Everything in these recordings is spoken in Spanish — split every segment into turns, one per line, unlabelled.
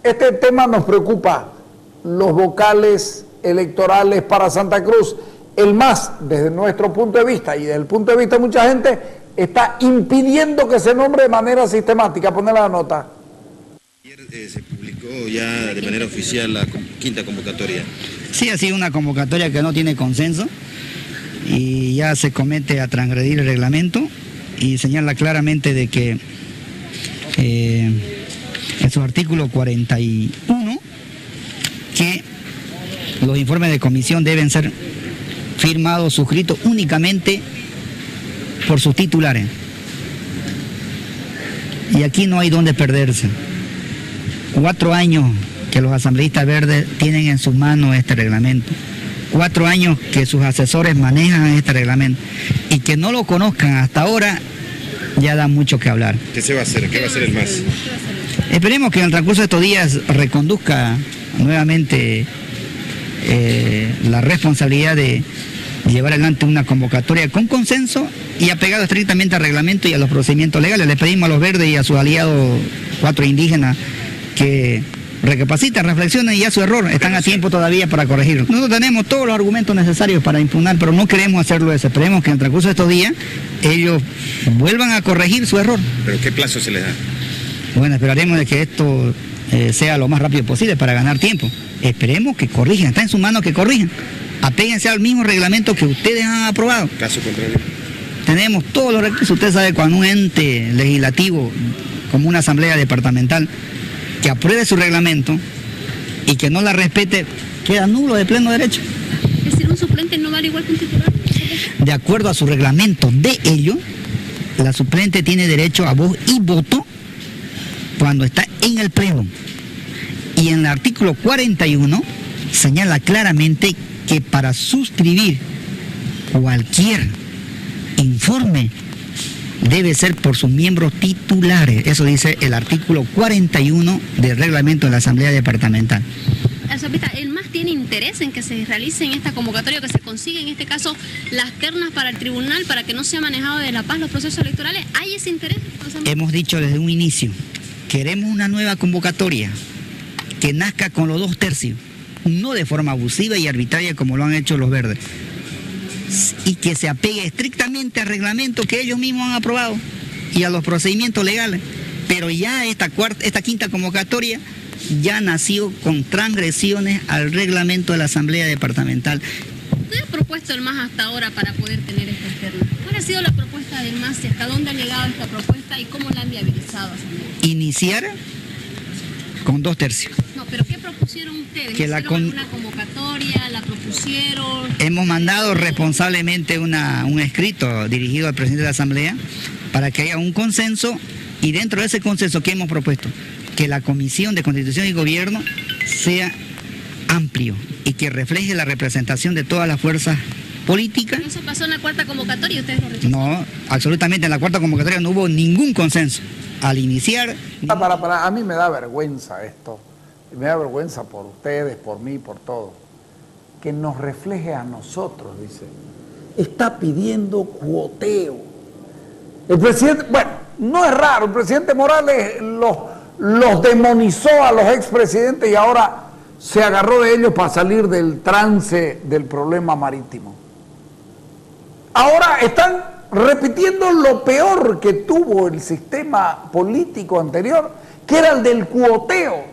Este tema nos preocupa, los vocales electorales para Santa Cruz. El MAS, desde nuestro punto de vista y desde el punto de vista de mucha gente, está impidiendo que se nombre de manera sistemática. Ponle la nota.
Ayer se publicó ya de manera oficial la quinta convocatoria.
Sí, ha sido una convocatoria que no tiene consenso y ya se comete a transgredir el reglamento y señala claramente de que en su artículo 41 que los informes de comisión deben ser firmados, suscritos únicamente por sus titulares. Y aquí no hay donde perderse. 4 años que los asambleístas verdes tienen en sus manos este reglamento. 4 años que sus asesores manejan este reglamento. Y que no lo conozcan hasta ahora ya da mucho que hablar.
¿Qué se va a hacer? ¿Qué va a hacer el MAS?
Esperemos que en el transcurso de estos días reconduzca nuevamente la responsabilidad de llevar adelante una convocatoria con consenso y apegado estrictamente al reglamento y a los procedimientos legales. Le pedimos a los verdes y a sus aliados 4 indígenas que recapaciten, reflexionen y ya su error, están a tiempo todavía para corregirlo. Nosotros tenemos todos los argumentos necesarios para impugnar, pero no queremos hacerlo eso. Esperemos que en el transcurso de estos días ellos vuelvan a corregir su error.
¿Pero qué plazo se les da?
Bueno, esperaremos de que esto sea lo más rápido posible para ganar tiempo. Esperemos que corrijan, está en su mano que corrijan. Apéguense al mismo reglamento que ustedes han aprobado.
Caso contrario.
Tenemos todos los recursos. Usted sabe, cuando un ente legislativo, como una asamblea departamental, que apruebe su reglamento y que no la respete, queda nulo de pleno derecho.
Es decir, un suplente no vale igual que un titular.
De acuerdo a su reglamento de ello, la suplente tiene derecho a voz y voto cuando está en el pleno. Y en el artículo 41 señala claramente que para suscribir cualquier informe debe ser por sus miembros titulares. Eso dice el artículo 41 del reglamento de la Asamblea Departamental.
¿El MAS tiene interés en que se realice en esta convocatoria, que se consiga en este caso las ternas para el tribunal, para que no sea manejado de la paz los procesos electorales? ¿Hay ese interés?
Hemos dicho desde un inicio, queremos una nueva convocatoria que nazca con los 2/3, no de forma abusiva y arbitraria como lo han hecho los verdes, y que se apegue estrictamente al reglamento que ellos mismos han aprobado y a los procedimientos legales. Pero ya esta quinta convocatoria ya nació con transgresiones al reglamento de la Asamblea Departamental.
¿Qué ha propuesto el MAS hasta ahora para poder tener esta terna? ¿Cuál ha sido la propuesta del MAS y hasta dónde ha llegado esta propuesta y cómo la han viabilizado?
Iniciar con 2/3.
No, pero ¿qué propusieron ustedes?
Que
¿Una convocatoria? ¿La propusieron?
Hemos mandado responsablemente un escrito dirigido al presidente de la Asamblea para que haya un consenso, y dentro de ese consenso que hemos propuesto, que la Comisión de Constitución y Gobierno sea amplio y que refleje la representación de todas las fuerzas políticas.
¿Eso pasó en la cuarta convocatoria y ustedes lo rechazaron?
No, absolutamente en la cuarta convocatoria no hubo ningún consenso. Al iniciar...
A mí me da vergüenza esto, me da vergüenza por ustedes, por mí, por todo, que nos refleje a nosotros, dice. Está pidiendo cuoteo. El presidente, bueno, no es raro, el presidente Morales los demonizó a los expresidentes y ahora se agarró de ellos para salir del trance del problema marítimo. Ahora están repitiendo lo peor que tuvo el sistema político anterior, que era el del cuoteo.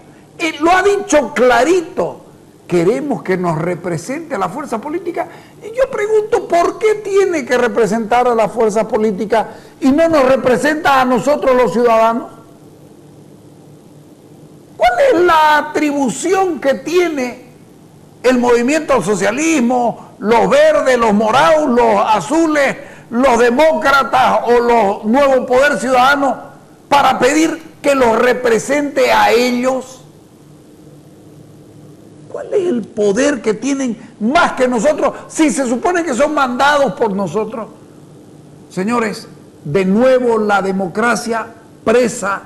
Lo ha dicho clarito, queremos que nos represente a la fuerza política. Y yo pregunto, ¿por qué tiene que representar a la fuerza política y no nos representa a nosotros los ciudadanos? ¿Cuál es la atribución que tiene el movimiento al socialismo, los verdes, los morados, los azules, los demócratas o los nuevos poder ciudadanos para pedir que los represente a ellos? ¿Cuál es el poder que tienen más que nosotros si se supone que son mandados por nosotros? Señores, de nuevo la democracia presa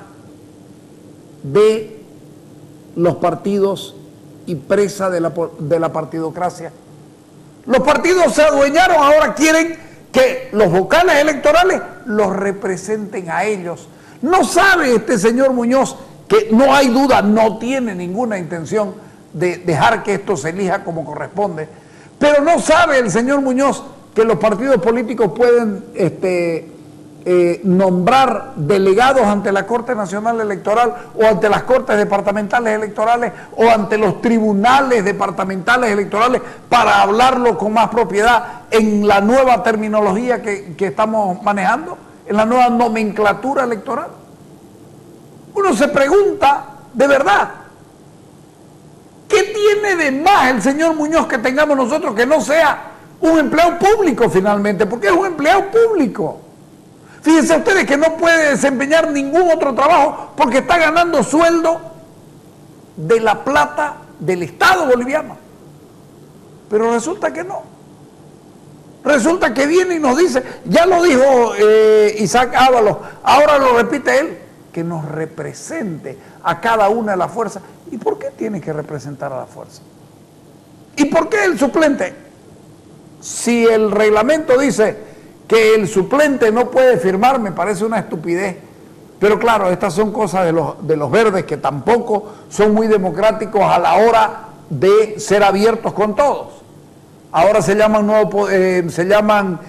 de los partidos y presa de la partidocracia. Los partidos se adueñaron, ahora quieren que los vocales electorales los representen a ellos. ¿No sabe este señor Muñoz que no hay duda, no tiene ninguna intención de dejar que esto se elija como corresponde, pero no sabe el señor Muñoz que los partidos políticos pueden nombrar delegados ante la Corte Nacional Electoral o ante las Cortes Departamentales Electorales o ante los tribunales departamentales electorales para hablarlo con más propiedad en la nueva terminología que estamos manejando, en la nueva nomenclatura electoral. Uno se pregunta, de verdad, ¿qué tiene de más el señor Muñoz que tengamos nosotros que no sea un empleado público finalmente? Porque es un empleado público. Fíjense ustedes que no puede desempeñar ningún otro trabajo porque está ganando sueldo de la plata del Estado boliviano. Pero resulta que no. Resulta que viene y nos dice, ya lo dijo Isaac Ábalos, ahora lo repite él, que nos represente a cada una de las fuerzas. ¿Y por qué tiene que representar a la fuerza? ¿Y por qué el suplente? Si el reglamento dice que el suplente no puede firmar, me parece una estupidez. Pero claro, estas son cosas de los verdes que tampoco son muy democráticos a la hora de ser abiertos con todos. Ahora se llaman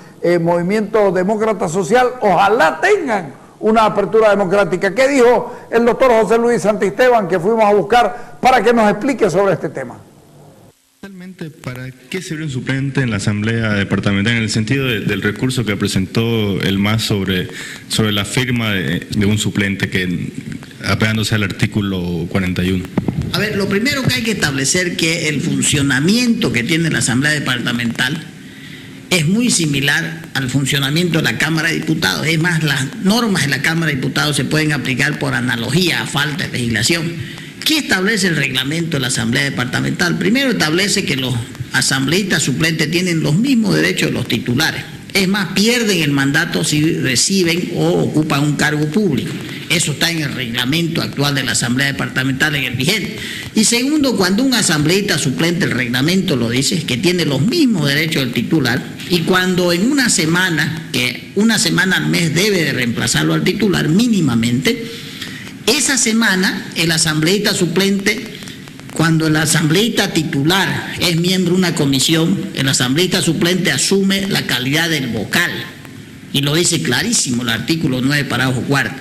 Movimiento Demócrata Social. Ojalá tengan una apertura democrática. ¿Qué dijo el doctor José Luis Santisteban, que fuimos a buscar para que nos explique sobre este tema?
Realmente, ¿para qué sirve un suplente en la Asamblea Departamental en el sentido del recurso que presentó el MAS sobre la firma de un suplente, que apegándose al artículo 41?
A ver, lo primero que hay que establecer que el funcionamiento que tiene la Asamblea Departamental es muy similar al funcionamiento de la Cámara de Diputados. Es más, las normas de la Cámara de Diputados se pueden aplicar por analogía a falta de legislación. ¿Qué establece el reglamento de la Asamblea Departamental? Primero establece que los asambleístas suplentes tienen los mismos derechos de los titulares. Es más, pierden el mandato si reciben o ocupan un cargo público. Eso está en el reglamento actual de la Asamblea Departamental, en el vigente. Y segundo, cuando un asambleísta suplente, el reglamento lo dice, que tiene los mismos derechos del titular, y cuando en una semana, que una semana al mes debe de reemplazarlo al titular mínimamente, esa semana el asambleísta suplente, cuando el asambleísta titular es miembro de una comisión, el asambleísta suplente asume la calidad del vocal, y lo dice clarísimo el artículo 9, párrafo 4.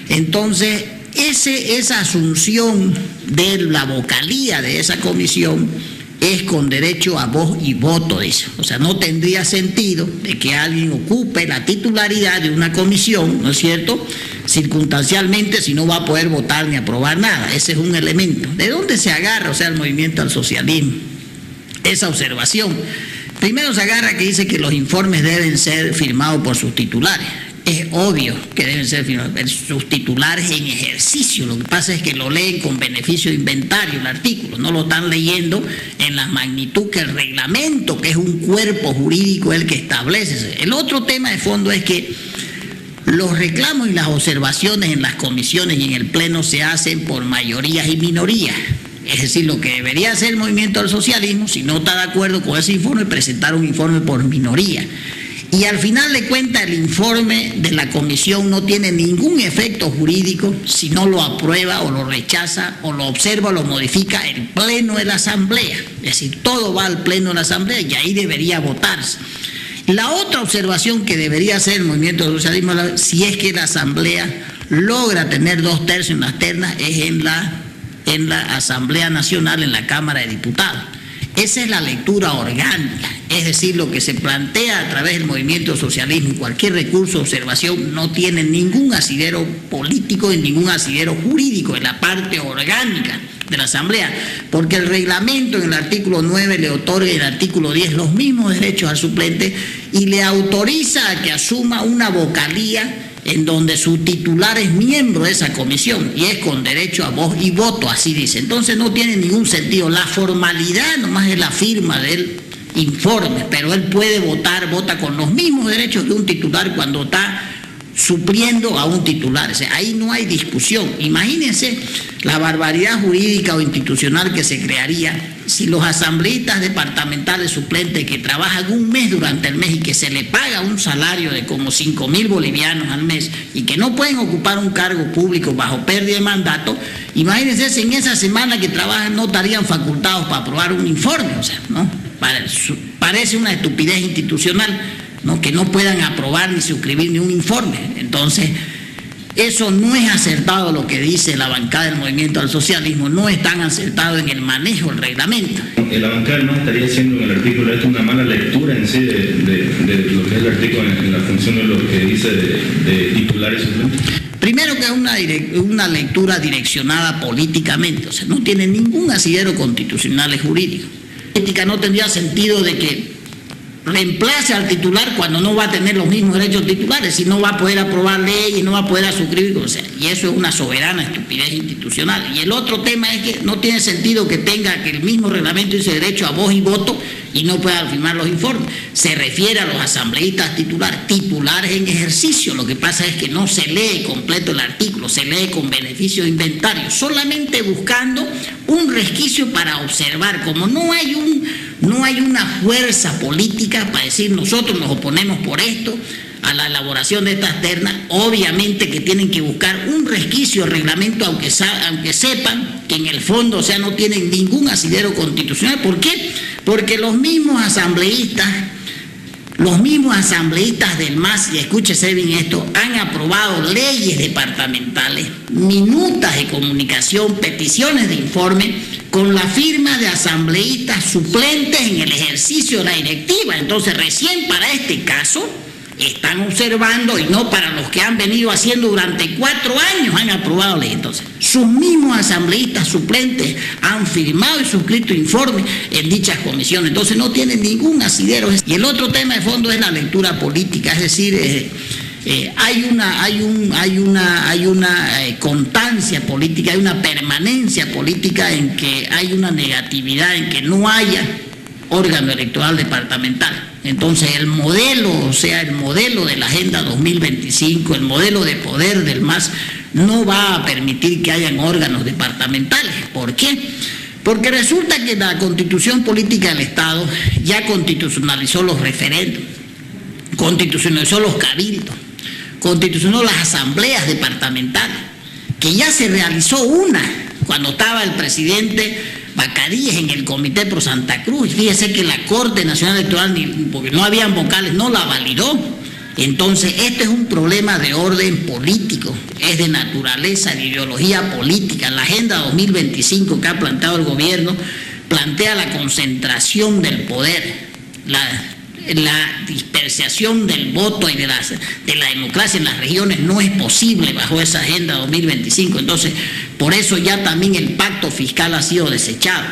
Entonces, esa asunción de la vocalía de esa comisión es con derecho a voz y voto, dice. O sea, no tendría sentido de que alguien ocupe la titularidad de una comisión, ¿no es cierto?, circunstancialmente, si no va a poder votar ni aprobar nada. Ese es un elemento. ¿De dónde se agarra, o sea, el movimiento al socialismo? Esa observación. Primero se agarra que dice que los informes deben ser firmados por sus titulares. Es obvio que deben ser firmados sus titulares en ejercicio. Lo que pasa es que lo leen con beneficio de inventario el artículo, no lo están leyendo en la magnitud que el reglamento, que es un cuerpo jurídico, el que establece. El otro tema de fondo es que los reclamos y las observaciones en las comisiones y en el pleno se hacen por mayorías y minorías. Es decir, lo que debería hacer el movimiento al socialismo, si no está de acuerdo con ese informe, presentar un informe por minoría. Y al final de cuentas el informe de la comisión no tiene ningún efecto jurídico si no lo aprueba o lo rechaza o lo observa o lo modifica el pleno de la asamblea. Es decir, todo va al pleno de la asamblea y ahí debería votarse. La otra observación que debería hacer el movimiento del socialismo, si es que la asamblea logra tener 2/3 en las ternas, es en la Asamblea Nacional, en la Cámara de Diputados. Esa es la lectura orgánica, es decir, lo que se plantea a través del movimiento socialismo y cualquier recurso de observación no tiene ningún asidero político y ningún asidero jurídico en la parte orgánica de la Asamblea, porque el reglamento en el artículo 9 le otorga en el artículo 10 los mismos derechos al suplente y le autoriza a que asuma una vocalía en donde su titular es miembro de esa comisión y es con derecho a voz y voto, así dice. Entonces no tiene ningún sentido. La formalidad nomás es la firma del informe, pero él puede votar, vota con los mismos derechos que un titular cuando está supliendo a un titular. O sea, ahí no hay discusión. Imagínense la barbaridad jurídica o institucional que se crearía si los asambleístas departamentales suplentes que trabajan un mes durante el mes y que se le paga un salario de como 5.000 bolivianos al mes y que no pueden ocupar un cargo público bajo pérdida de mandato, imagínense si en esa semana que trabajan no estarían facultados para aprobar un informe, o sea, ¿no? Parece una estupidez institucional, ¿no? Que no puedan aprobar ni suscribir ni un informe. Entonces, eso no es acertado lo que dice la bancada del Movimiento al Socialismo, no es tan acertado en el manejo del reglamento.
La bancada no estaría haciendo en el artículo esto una mala lectura en sí de lo que es el artículo en la función de lo que dice de titular y suplente.
Primero que es una lectura direccionada políticamente, o sea, no tiene ningún asidero constitucional y jurídico. La política no tendría sentido de que reemplace al titular cuando no va a tener los mismos derechos titulares, y no va a poder aprobar leyes, no va a poder suscribir, o sea, y eso es una soberana estupidez institucional. Y el otro tema es que no tiene sentido que tenga que el mismo reglamento dice derecho a voz y voto y no pueda firmar los informes. Se refiere a los asambleístas titulares en ejercicio. Lo que pasa es que no se lee completo el artículo, se lee con beneficio de inventario, solamente buscando un resquicio para observar. Como no hay una fuerza política para decir nosotros nos oponemos por esto a la elaboración de estas ternas, obviamente que tienen que buscar un resquicio al reglamento, aunque sepan que en el fondo, o sea, no tienen ningún asidero constitucional. ¿Por qué? Porque los mismos asambleístas del MAS, y escúchese bien esto, han aprobado leyes departamentales, minutas de comunicación, peticiones de informe, con la firma de asambleístas suplentes en el ejercicio de la directiva. Entonces, recién para este caso están observando, y no para los que han venido haciendo durante 4 años, han aprobado leyes. Entonces, sus mismos asambleístas suplentes han firmado y suscrito informes en dichas comisiones. Entonces, no tienen ningún asidero. Y el otro tema de fondo es la lectura política, es decir, hay una constancia política, hay una permanencia política en que hay una negatividad, en que no haya órgano electoral departamental. Entonces el modelo, o sea, el modelo de la Agenda 2025, el modelo de poder del MAS, no va a permitir que hayan órganos departamentales. ¿Por qué? Porque resulta que la Constitución Política del Estado ya constitucionalizó los referendos, constitucionalizó los cabildos, constitucionó las asambleas departamentales, que ya se realizó una cuando estaba el presidente Bacaríes en el Comité Pro Santa Cruz. Fíjese que la Corte Nacional Electoral, porque no habían vocales, no la validó. Entonces, este es un problema de orden político, es de naturaleza, de ideología política. La Agenda 2025 que ha planteado el gobierno plantea la concentración del poder, la dispersión del voto y de la democracia en las regiones no es posible bajo esa Agenda 2025. Entonces, por eso ya también el pacto fiscal ha sido desechado,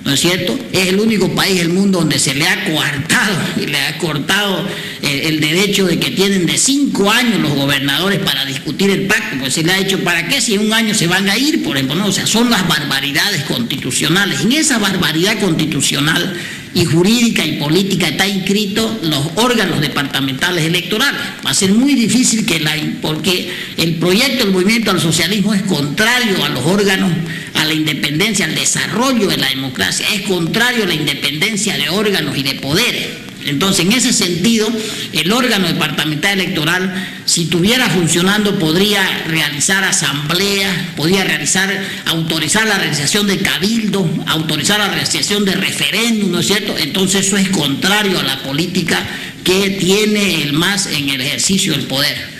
¿no es cierto? Es el único país del mundo donde se le ha coartado y le ha cortado el derecho de que tienen de 5 años los gobernadores para discutir el pacto, pues se le ha hecho ¿para qué? Si en un año se van a ir, por ejemplo, no, o sea, son las barbaridades constitucionales. En esa barbaridad constitucional y jurídica y política está inscrito los órganos departamentales electorales. Va a ser muy difícil porque el proyecto del Movimiento al Socialismo es contrario a los órganos, a la independencia, al desarrollo de la democracia, es contrario a la independencia de órganos y de poderes. Entonces, en ese sentido, el órgano departamental electoral, si estuviera funcionando, podría realizar asambleas, autorizar la realización de cabildo, autorizar la realización de referéndum, ¿no es cierto? Entonces, eso es contrario a la política que tiene el MAS en el ejercicio del poder.